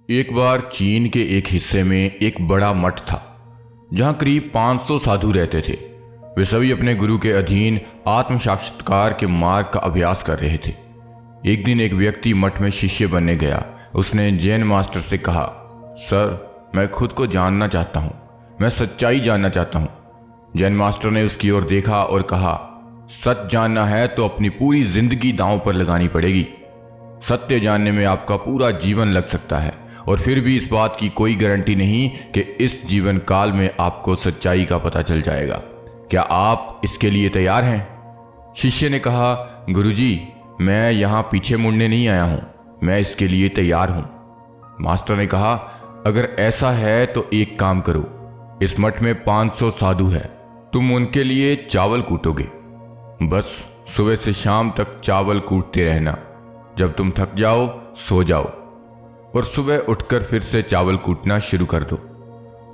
एक बार चीन के एक हिस्से में एक बड़ा मठ था जहां करीब 500 साधु रहते थे। वे सभी अपने गुरु के अधीन आत्म साक्षात्कार के मार्ग का अभ्यास कर रहे थे। एक दिन एक व्यक्ति मठ में शिष्य बनने गया। उसने जैन मास्टर से कहा, सर, मैं खुद को जानना चाहता हूँ, मैं सच्चाई जानना चाहता हूँ। जैन मास्टर ने उसकी ओर देखा और कहा, सच जानना है तो अपनी पूरी जिंदगी दांव पर लगानी पड़ेगी। सत्य जानने में आपका पूरा जीवन लग सकता है और फिर भी इस बात की कोई गारंटी नहीं कि इस जीवन काल में आपको सच्चाई का पता चल जाएगा। क्या आप इसके लिए तैयार हैं? शिष्य ने कहा, गुरुजी, मैं यहाँ पीछे मुड़ने नहीं आया हूँ, मैं इसके लिए तैयार हूँ। मास्टर ने कहा, अगर ऐसा है तो एक काम करो, इस मठ में 500 साधु है, तुम उनके लिए चावल कूटोगे। बस सुबह से शाम तक चावल कूटते रहना। जब तुम थक जाओ सो जाओ और सुबह उठकर फिर से चावल कूटना शुरू कर दो।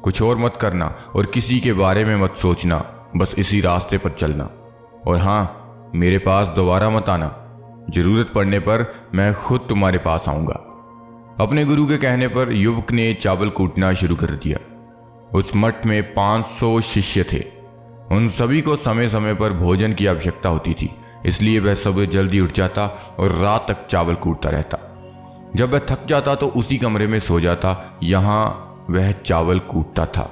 कुछ और मत करना और किसी के बारे में मत सोचना, बस इसी रास्ते पर चलना। और हाँ, मेरे पास दोबारा मत आना, जरूरत पड़ने पर मैं खुद तुम्हारे पास आऊँगा। अपने गुरु के कहने पर युवक ने चावल कूटना शुरू कर दिया। उस मठ में 500 शिष्य थे। उन सभी को समय समय पर भोजन की आवश्यकता होती थी, इसलिए वह सुबह जल्दी उठ जाता और रात तक चावल कूटता रहता। जब वह थक जाता तो उसी कमरे में सो जाता, यहाँ वह चावल कूटता था।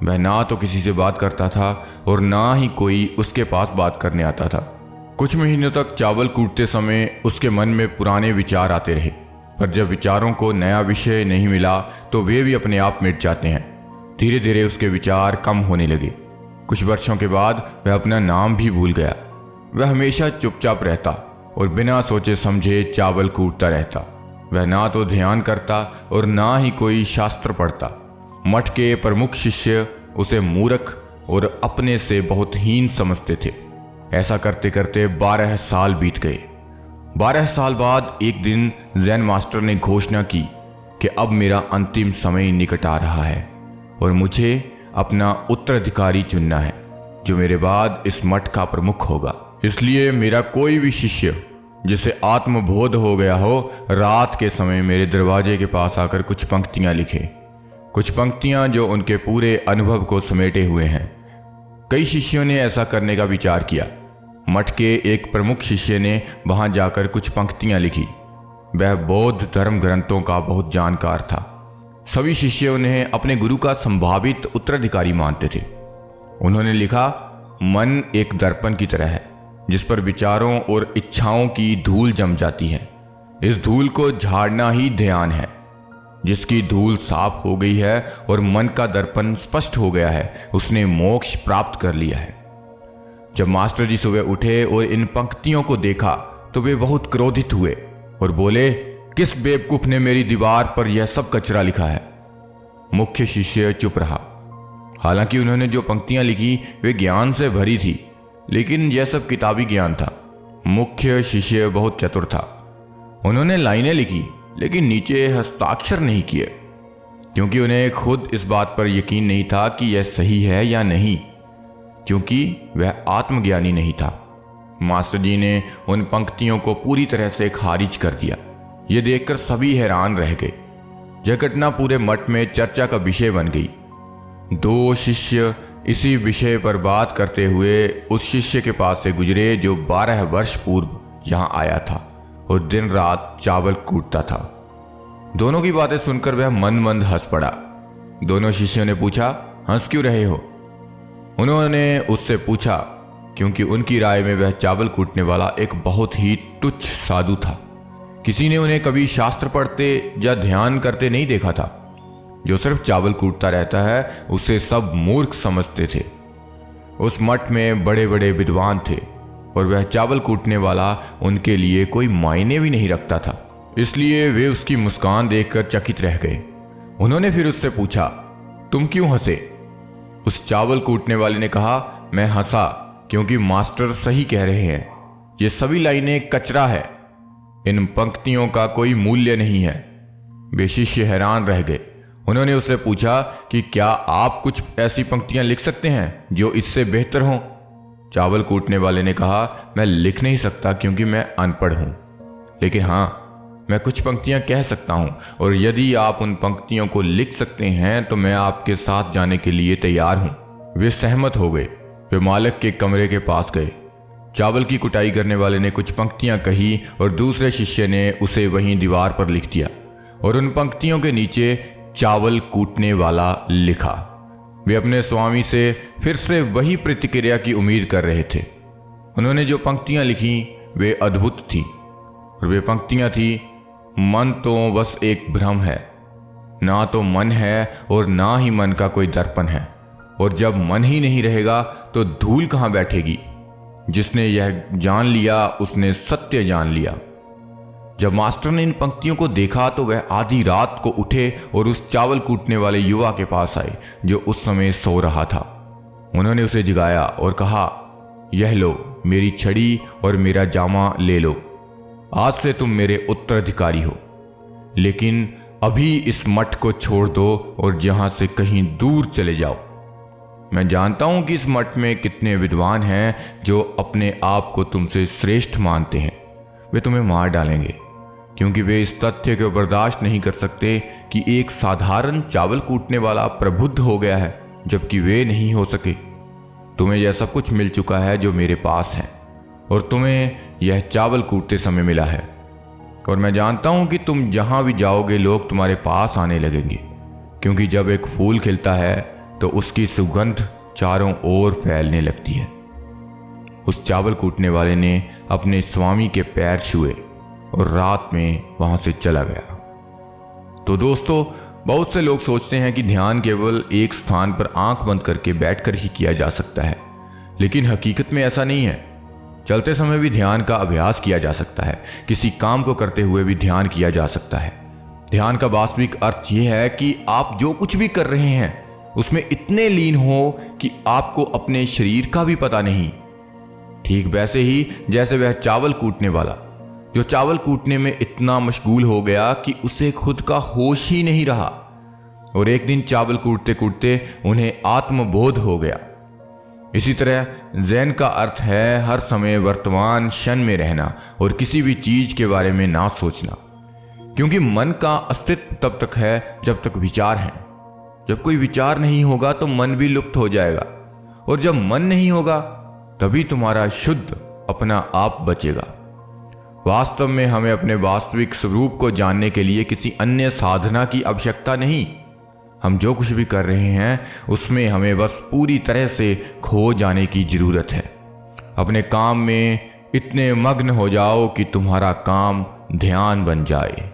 वह ना तो किसी से बात करता था और ना ही कोई उसके पास बात करने आता था। कुछ महीनों तक चावल कूटते समय उसके मन में पुराने विचार आते रहे, पर जब विचारों को नया विषय नहीं मिला तो वे भी अपने आप मिट जाते हैं। धीरे धीरे उसके विचार कम होने लगे। कुछ वर्षों के बाद वह अपना नाम भी भूल गया। वह हमेशा चुपचाप रहता और बिना सोचे समझे चावल कूटता रहता। वह ना तो ध्यान करता और ना ही कोई शास्त्र पढ़ता। मठ के प्रमुख शिष्य उसे मूर्ख और अपने से बहुत हीन समझते थे। ऐसा करते करते 12 साल बीत गए। 12 साल बाद एक दिन जैन मास्टर ने घोषणा की कि अब मेरा अंतिम समय निकट आ रहा है और मुझे अपना उत्तराधिकारी चुनना है, जो मेरे बाद इस मठ का प्रमुख होगा। इसलिए मेरा कोई भी शिष्य जिसे आत्मबोध हो गया हो, रात के समय मेरे दरवाजे के पास आकर कुछ पंक्तियां लिखे। कुछ पंक्तियां जो उनके पूरे अनुभव को समेटे हुए हैं। कई शिष्यों ने ऐसा करने का विचार किया। मठ के एक प्रमुख शिष्य ने वहां जाकर कुछ पंक्तियां लिखी। वह बौद्ध धर्म ग्रंथों का बहुत जानकार था। सभी शिष्य उन्हें अपने गुरु का संभावित उत्तराधिकारी मानते थे। उन्होंने लिखा, मन एक दर्पण की तरह है जिस पर विचारों और इच्छाओं की धूल जम जाती है। इस धूल को झाड़ना ही ध्यान है। जिसकी धूल साफ हो गई है और मन का दर्पण स्पष्ट हो गया है, उसने मोक्ष प्राप्त कर लिया है। जब मास्टर जी सुबह उठे और इन पंक्तियों को देखा तो वे बहुत क्रोधित हुए और बोले, किस बेवकूफ ने मेरी दीवार पर यह सब कचरा लिखा है? मुख्य शिष्य चुप रहा। हालांकि उन्होंने जो पंक्तियां लिखी वे ज्ञान से भरी थी, लेकिन यह सब किताबी ज्ञान था। मुख्य शिष्य बहुत चतुर था। उन्होंने लाइनें लिखी लेकिन नीचे हस्ताक्षर नहीं किए, क्योंकि उन्हें खुद इस बात पर यकीन नहीं था कि यह सही है या नहीं, क्योंकि वह आत्मज्ञानी नहीं था। मास्टर जी ने उन पंक्तियों को पूरी तरह से खारिज कर दिया। ये देखकर सभी हैरान रह गए। यह घटना पूरे मठ में चर्चा का विषय बन गई। 2 शिष्य इसी विषय पर बात करते हुए उस शिष्य के पास से गुजरे जो 12 वर्ष पूर्व यहाँ आया था और दिन रात चावल कूटता था। दोनों की बातें सुनकर वह मंद मंद हंस पड़ा। दोनों शिष्यों ने पूछा, हंस क्यों रहे हो? उन्होंने उससे पूछा क्योंकि उनकी राय में वह चावल कूटने वाला एक बहुत ही तुच्छ साधु था। किसी ने उन्हें कभी शास्त्र पढ़ते या ध्यान करते नहीं देखा था। जो सिर्फ चावल कूटता रहता है उसे सब मूर्ख समझते थे। उस मठ में बड़े बड़े विद्वान थे और वह चावल कूटने वाला उनके लिए कोई मायने भी नहीं रखता था। इसलिए वे उसकी मुस्कान देखकर चकित रह गए। उन्होंने फिर उससे पूछा, तुम क्यों हंसे? उस चावल कूटने वाले ने कहा, मैं हंसा क्योंकि मास्टर सही कह रहे हैं। ये सभी लाइनें कचरा है, इन पंक्तियों का कोई मूल्य नहीं है। वे शिष्य हैरान रह गए। उन्होंने उससे पूछा कि क्या आप कुछ ऐसी पंक्तियां लिख सकते हैं जो इससे बेहतर हों? चावल कूटने वाले ने कहा, मैं लिख नहीं सकता क्योंकि मैं अनपढ़ हूं, लेकिन हाँ, मैं कुछ पंक्तियां कह सकता हूं और यदि आप उन पंक्तियों को लिख सकते हैं तो मैं आपके साथ जाने के लिए तैयार हूं। वे सहमत हो गए। वे मालिक के कमरे के पास गए। चावल की कुटाई करने वाले ने कुछ पंक्तियां कही और दूसरे शिष्य ने उसे वहीं दीवार पर लिख दिया और उन पंक्तियों के नीचे चावल कूटने वाला लिखा। वे अपने स्वामी से फिर से वही प्रतिक्रिया की उम्मीद कर रहे थे। उन्होंने जो पंक्तियां लिखी वे अद्भुत थीं और वे पंक्तियां थी, मन तो बस एक भ्रम है, ना तो मन है और ना ही मन का कोई दर्पण है, और जब मन ही नहीं रहेगा तो धूल कहाँ बैठेगी। जिसने यह जान लिया उसने सत्य जान लिया। जब मास्टर ने इन पंक्तियों को देखा तो वह आधी रात को उठे और उस चावल कूटने वाले युवा के पास आए जो उस समय सो रहा था। उन्होंने उसे जगाया और कहा, यह लो मेरी छड़ी और मेरा जामा ले लो, आज से तुम मेरे उत्तराधिकारी हो। लेकिन अभी इस मठ को छोड़ दो और जहां से कहीं दूर चले जाओ। मैं जानता हूं कि इस मठ में कितने विद्वान हैं जो अपने आप को तुमसे श्रेष्ठ मानते हैं। वे तुम्हें मार डालेंगे क्योंकि वे इस तथ्य को बर्दाश्त नहीं कर सकते कि एक साधारण चावल कूटने वाला प्रबुद्ध हो गया है, जबकि वे नहीं हो सके। तुम्हें यह सब कुछ मिल चुका है जो मेरे पास है, और तुम्हें यह चावल कूटते समय मिला है। और मैं जानता हूं कि तुम जहां भी जाओगे लोग तुम्हारे पास आने लगेंगे, क्योंकि जब एक फूल खिलता है तो उसकी सुगंध चारों ओर फैलने लगती है। उस चावल कूटने वाले ने अपने स्वामी के पैर छुए और रात में वहां से चला गया। तो दोस्तों, बहुत से लोग सोचते हैं कि ध्यान केवल एक स्थान पर आंख बंद करके बैठकर ही किया जा सकता है, लेकिन हकीकत में ऐसा नहीं है। चलते समय भी ध्यान का अभ्यास किया जा सकता है। किसी काम को करते हुए भी ध्यान किया जा सकता है। ध्यान का वास्तविक अर्थ यह है कि आप जो कुछ भी कर रहे हैं उसमें इतने लीन हो कि आपको अपने शरीर का भी पता नहीं। ठीक वैसे ही जैसे वह चावल कूटने वाला, जो चावल कूटने में इतना मशगूल हो गया कि उसे खुद का होश ही नहीं रहा, और एक दिन चावल कूटते कूटते उन्हें आत्मबोध हो गया। इसी तरह ज़ेन का अर्थ है हर समय वर्तमान क्षण में रहना और किसी भी चीज के बारे में ना सोचना, क्योंकि मन का अस्तित्व तब तक है जब तक विचार है। जब कोई विचार नहीं होगा तो मन भी लुप्त हो जाएगा, और जब मन नहीं होगा तभी तुम्हारा शुद्ध अपना आप बचेगा। वास्तव में हमें अपने वास्तविक स्वरूप को जानने के लिए किसी अन्य साधना की आवश्यकता नहीं। हम जो कुछ भी कर रहे हैं उसमें हमें बस पूरी तरह से खो जाने की जरूरत है। अपने काम में इतने मग्न हो जाओ कि तुम्हारा काम ध्यान बन जाए।